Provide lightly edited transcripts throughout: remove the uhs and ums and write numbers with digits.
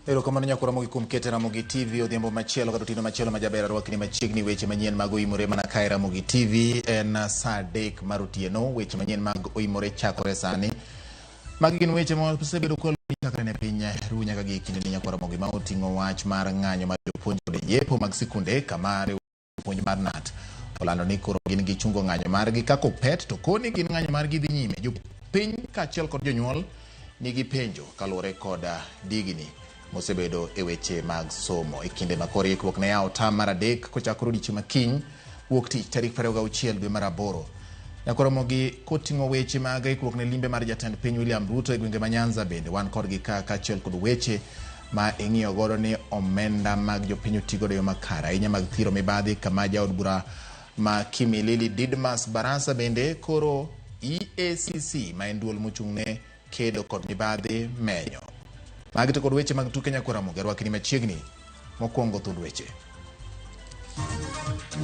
Ero kamano nyakora mogi kum kete Ramogi TV odhiambo machielo kata otieno machielo majabera rwakni machiegni weche manyien mag oimore mana kae Ramogi TV en saa 3 mar otieno. Weche manyien mag oimore chakore sani. Magi gin weche ma osebedo chakre ne piny ru nyaka gi kinde ni nyakora mogi ma oting'o wach mar ng'anyo mar jopuonj kod yepo mag sikunde kama puonj mar NAT olando ni koro gin gi chungo ng'anyo margi kako pet to koni gin ng'anyo margi dhi nyime. Jopiny kaachiel kod jonyuol nigi penjo kaluwore kod digni mosebedo e weche mag somo e kinde ma koro ikruok ne yawo tam mar 3 kochakore odiechieng' makiny wuok tich tarik 26 dwe mar 8. Nyakora mogi koting'o weche mag ikruok ne limbe mar jatend piny William Ruto e gwenge ma Nyanza bende wan kodgi kaachiel kod weche ma ing'iyo godo ni omenda mag jopiny otigodo yo makare ahinya mag thiro mibadhi kama jaod bura ma Kimilili Didmas Barasa bende koro EACC ma en duol mochung'ne kedo kod mibadhi menyo. Magi to kod weche mag tuke nyakora mogi rwakni machiegni mokwongo thund weche.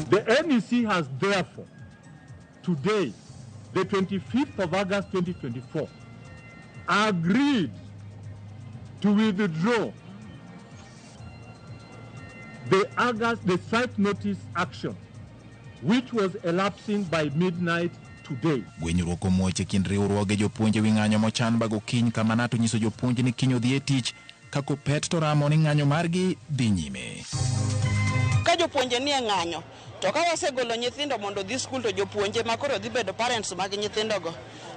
The NEC has therefore today, the 25th of August 2024, agreed to withdraw the strike notice action, which was elapsing by midnight today. Gwenyruok omuoche kind riwruoge jopuonje wi ng'anyo mochan bago kiny kama NAT onyiso jopuonj ni kiny odhi e tich kako pet to ramo ni ng'anyo margi dhi nyime. Ka jopuonje ni ng'anyo to ka wasegolo nyithindo mondo dhi skul to jopuonje makoro dhi bedo parents mag nyithindogo,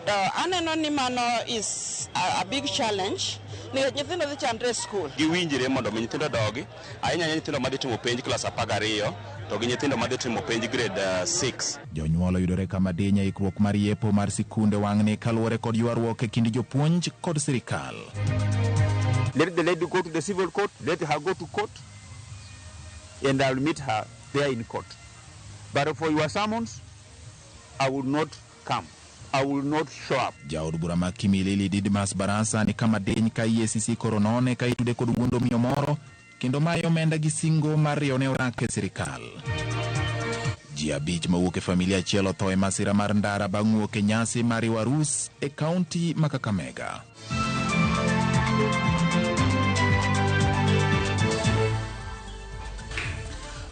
to aneno ni mano is a big challenge ni nyithindo dhi chandre skul. Giwinjire mondo nyithindo dogi ahinya nyithindo madhi timo penj klas 12 to gi nyithindo madhi timo penj grade 6. Jonyuol oyudore kama dinya ikruok mar yepo mar sikunde wang'ni kaluwore kod ywaruok e kind jopuonj kod sirikal. Let the lady go to the civil court, let her go to court, and I will meet her there in court. But for your summons, I will not come. I will not show up. Jaod bura ma Kimilili Didmas Barasa ni kama deny ka EACC koronone ka itude kod wuondo miyo moro kendo mayo omenda gi singo mar rione orak e sirikal. Ji 5 mawuok e familia achiel otho e masira mar ndara bang' wuok e nyasi mar arus e kaunti ma Kakamega.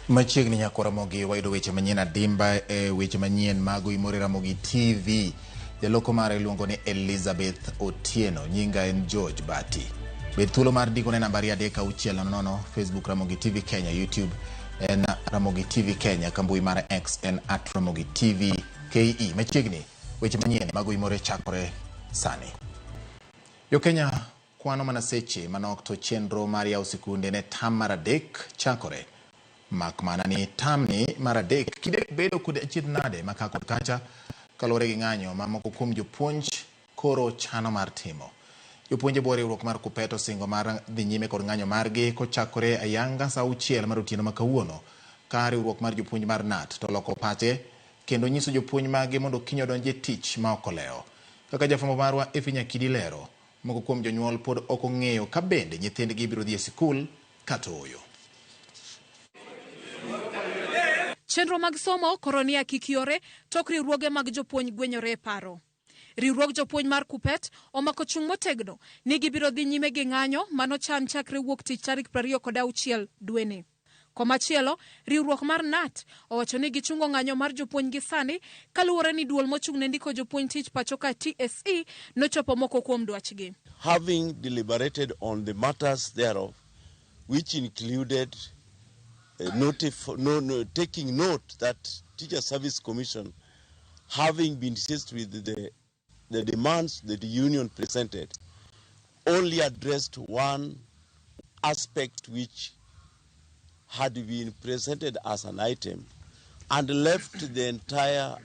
Machiegni nyakora mogi wayudo weche manyien adimba e weche manyien mag oimore Ramogi TV. Jaloko mare iluongo ni Elizabeth Otieno, nyinga en George Bati. Bed thuolo mar diko ne nambari 360 Facebook Ramogi TV Kenya, YouTube en Ramogi TV Kenya, kambui mar X en @Ramogi TV KE. Machiegni weche manyien mag oimore chakore sani. Yo Kenya kwano mana seche manok to chenro mar yawo sikunde ne tam mar 3 chakore. Mak mana ni tamni mar 3 kide bedo kod achid nade makako kacha kalore gi ng'anyo mamoko kuom jopuonj koro chano mar timo. Jopuonje bore riwruok mar kupeto singo mar dhi nyime kod ng'anyo margi kochakore ayanga saa 6 mar otieno makawuono ka riwruok mar jopuonj mar NAT to loko pache kendo nyiso jopuonj magi mondo kiny odonje tich ma ok oleo. Kaka jafwambo marwa Efinya Kidi lero, moko kuom jonyuol pod ok ong'eyo ka bende nyithindgi biro dhi e sikul kata oyo. Chenro mag somo koronia kikiore tok riwruoge mag jopuonj gwenyore paro. Riwruog jopuonj mar Kupet omako chung' motegno ni gibiro dhi nyime gi ng'anyo mano chan chakre wuok tich tarik 26 dweni. Komachielo, riwruok mar NAT owacho ni gichungo ng'anyo mar jopuonj gi sani kaluwore ni duol mochung' ne ndiko jopuonj tich pachoka TSE nochopo moko kuom dwachgi. Having deliberated on the matters thereof, which included taking note that Teacher Service Commission, having been seized with the demands that the union presented, only addressed one aspect which had been presented as an item and left the entire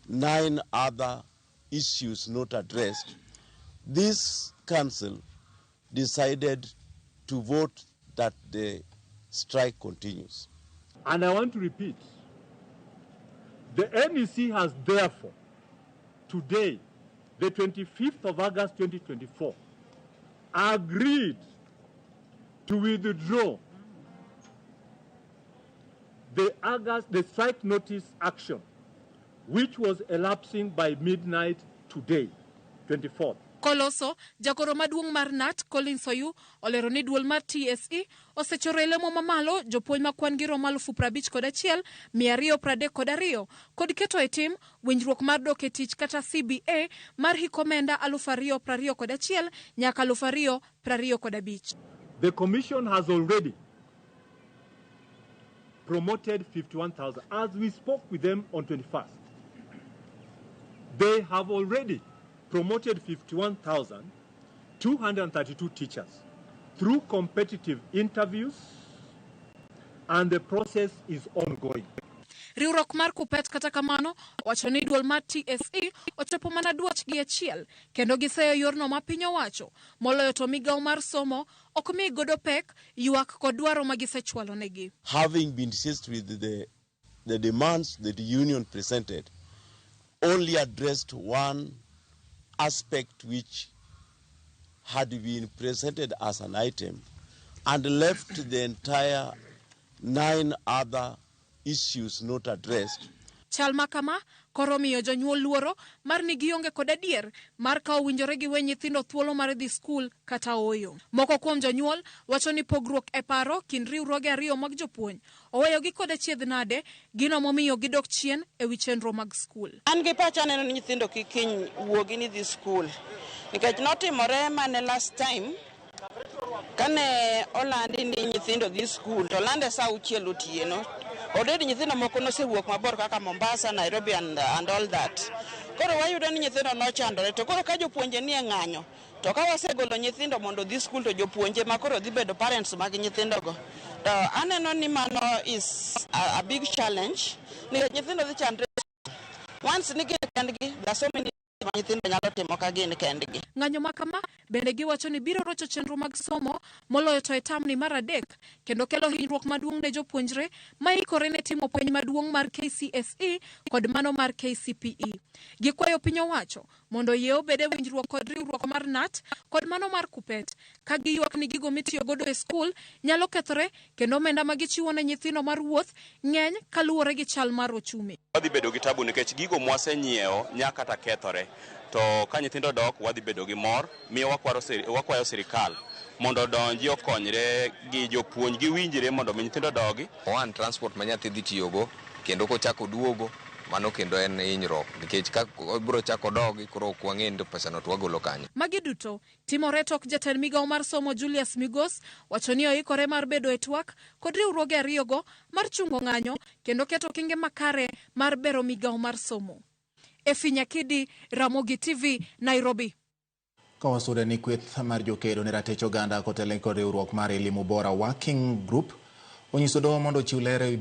9 other issues not addressed. This council decided to vote that the strike continues. And I want to repeat, the NEC has therefore today, the 25th of August 2024, agreed to withdraw the strike notice action, which was elapsing by midnight today, 24th. Koloso, jagoro maduong' mar NAT, Collins Oyu, olero ni duol mar TSE osechoro lemo mamalo jopuonj ma kwan gi romo 51,232 kod keto e tim winjruok mar dok e tich kata CBA mar hik omenda 2021 nyaka 2025. The commission has already promoted 51,000. As we spoke with them on 21st, they have already promoted 51,232 teachers through competitive interviews, and the process is ongoing. Riwruok mar Kupet kata kamano wacho ni duol mar TSE ochopo mana dwach gi achiel kendo giseyo yorno ma piny owacho moloyo to migawo mar somo ok mi godo pek ywak kod dwaro ma gisechwalo negi. Having been seized with the demands that the union presented, only addressed one aspect which had been presented as an item and left the entire 9 other issues not addressed. Chal makama koro miyo jonyuol luoro mar ni gionge kod adier mar ka owinjore gi we nyithindo thuolo mar dhi skul kata oyo. Moko kuom jonyuol wacho ni pogruok e paro kind riwruoge ariyo mag jopuonj oweyo gi kod achiedh nade gino momiyo gidok chien e wi chenro mag skul. An gi pacha neno ni nyithindo kikiny wuogi ni dhi skul nikech notimore mane last time kane olandi ni nyithindo dhi skul to lande sa 6 otieno. Already nyithindo moko nosewuok mabor kaka Mombasa, Nairobi and all that. Koro wayudo ni nyithindo nochandore to koro ka jopuonje nie ng'anyo to ka wasegolo nyithindo mondo dhi skul to jopuonje ma koro dhi bedo parents mag nyithindogo. To aneno ni mano is a big challenge nikech nyithindo dhi chandre. Once ni gin kendgi, there are so many nyithindo nyalo timo ka gin kendgi. Ng'anyo makama bende giwacho ni biro rocho chenro mag somo moloyo to etamni mar 3 kendo kelo hinyruok maduong' ne jopuonjre ma ikore ne timo penj maduong' mar KCSE kod mano mar KCPE. Gikwayo piny owacho mondo yie obede winjruok kod riwruok mar NAT kod mano mar Kupet ka giywak ni gigo mitiyo godo e skul nyalo kethore kendo omenda ma gichiwo ne nyithindo mar wuoth ng'eny kaluwore gi chal mar ochumi. Wadhi bedo gi tabu nikech gigo mwasenyiewo nyaka ta kethore. To ka nyithindo dok wadhi bedo gi mor, miyo wakwayo sirikal mondo donji okonyre gi jopuonj gi winjire mondo nyithindo dogi. One transport ma nyathi dhi tiyogo kendo kochako duogo mano kendo en hinyruok nikech ka obiro chako dogi koro ok wang'e ni pesano to wagolo kanyo. Magi duto timore tok jatend migawo mar somo Julius Migos wacho ni oikore mar bedo e twak kod riwruoge ariyogo mar chungo ng'anyo kendo keto kinge makare mar bero migawo mar somo. Efinyakidi, Ramogi TV, Nairobi. Kawasuda ni kweth mar jokedo ne ratich oganda kotelo kod riwruok mar Elimu Bora Working Group onyiso doho mondo chiw ler e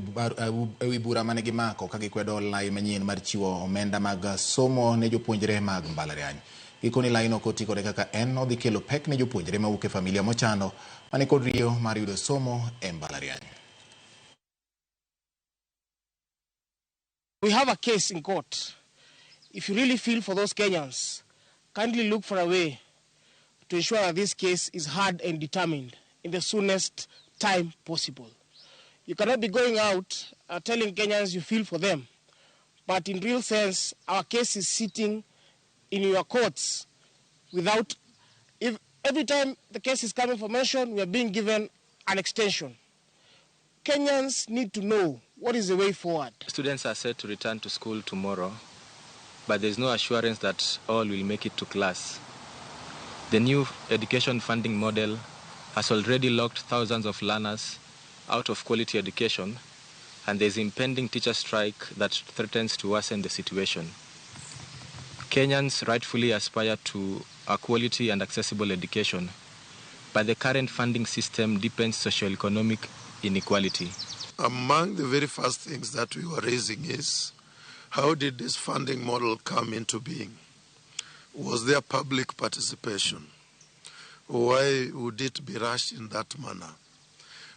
wi bura mane gimako ka gikwedo lai manyien mar chiwo omenda mag somo ne jopuonjre mag mbalariany. Gikoni lai no koti kode kaka en odhi kelo pek ne jopuonjre mawuok e familia mochando mane kod riyo mar yudo somo e mbalariany. We have a case in court. If you really feel for those Kenyans, kindly look for a way to ensure that this case is heard and determined in the soonest time possible. You cannot be going out telling Kenyans you feel for them, but in real sense, our case is sitting in your courts without, every time the case is coming for mention, we are being given an extension. Kenyans need to know what is the way forward. Students are set to return to school tomorrow, but there is no assurance that all will make it to class. The new education funding model has already locked thousands of learners out of quality education, and there is impending teacher strike that threatens to worsen the situation. Kenyans rightfully aspire to a quality and accessible education, but the current funding system deepens socio-economic inequality. Among the very first things that we were raising is, how did this funding model come into being? Was there public participation? Why would it be rushed in that manner?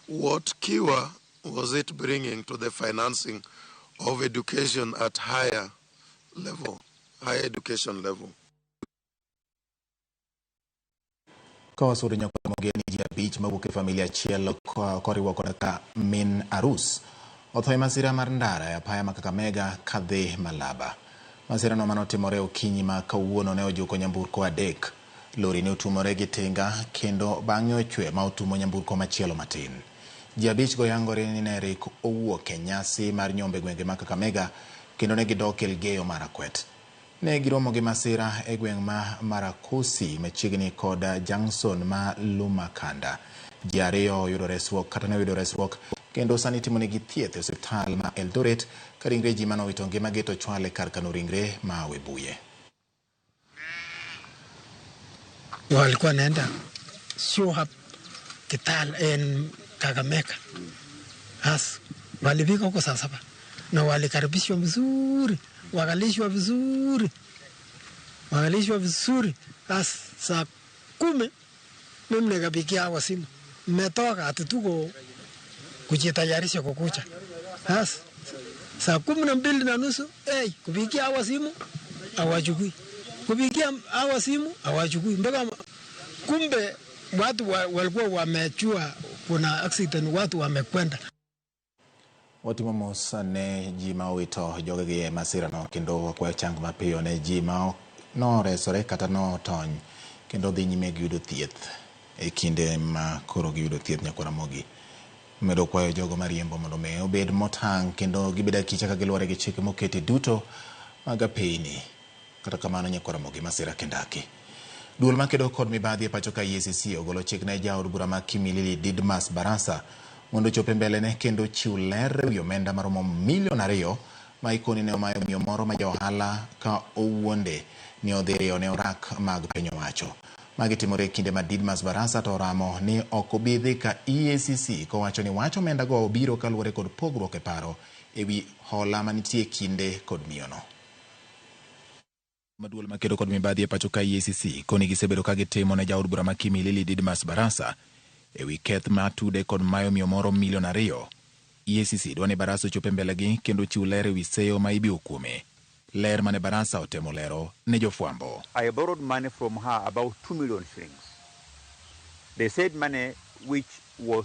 What cure was it bringing to the financing of education at higher education level? Kawasuda nyako mogeni ji abich mawuok e familia achiel koriwo koda ka min arus otho e masira mar ndara e apaya ma Kakamega kadhi Malaba. Masira no manotimore okinyi ma kawuono ne ojuko nyamburko 3 Lori ne otumore gi tinga kendo bang'e ochwe ma otumo nyamburko machielo matin. Ji abich go yangore ni ne rik owuok e nyasi mar nyombe gwenge ma Kakamega kendo ne gidok Elgeyo Marakwet. Ne giromo gi masira e gweng' ma Marakusi machiegni kod Junction ma Lumakanda. Ji ariyo oyudo resruok kata ne oyudo resruok kendo sani timonegi thieth e osiptal ma Eldoret ka ringre ji manowito ngimagi to chwale kar kano ringre ma Webuye. Walikuwa naenda show up Kitale en Kakamega. Walifika huko saa 7 na walikaribishwa vizuri, wakalishwa vizuri. Saa 10 mimi nikapigia hawa simu, mmetoka ati tuko kujitayarisha kukucha. Saa 12:30 kupigia hawa simu hawachukui, kupigia hawa simu hawachukui, mpaka kumbe watu walikuwa wamechua kuna accident, watu wamekwenda. Watimo mos ne ji ma owito jogegi masira no kendo kwa chang mapiyo ne ji ma no resore kata no tony kendo dhi nyime gi yudo thieth e kinde ma koro gi yudo thieth nyakora mogi. Medo kwayo jogo mariembo mondo me obed motang kendo gibeda kicha ka giluore gi chike mokete duto mag apeyni. Kata kamano nyakora mogi masira kendaki. Duol makedo kod mibadhi e pacho ka EACC ogolo chik ne jaod bura ma Kimilili Didmas Barasa mondo chope mbele ne kendo chiw ler wi omenda maromo $2 million ma ikoni ne omayo miyo moro ma johala ka owuonde ni odhi ne orak mag piny owacho. Magi timore kinde ma Didmas Barasa to ramo ni ok obidhi ka EACC kowacho ni wach omenda go obiro kaluwore kod pogruok e paro ewi hola manitie kinde kod miyono. Maduol makedo kod mibadhi e pacho ka EACC koni gisebedo ka gitimo ne jaod bura ma Kimilili Didmas Barasa ewi keth ma tude kod mayo miyo moro $2 million. EACC dwani Barasa ochope mbele gi kendo chiw ler ewi seyo ma ibiro kuome. Ler mane Barasa otemo lero ne jofwambo. I borrowed money from her about 2 million shillings. They said money which was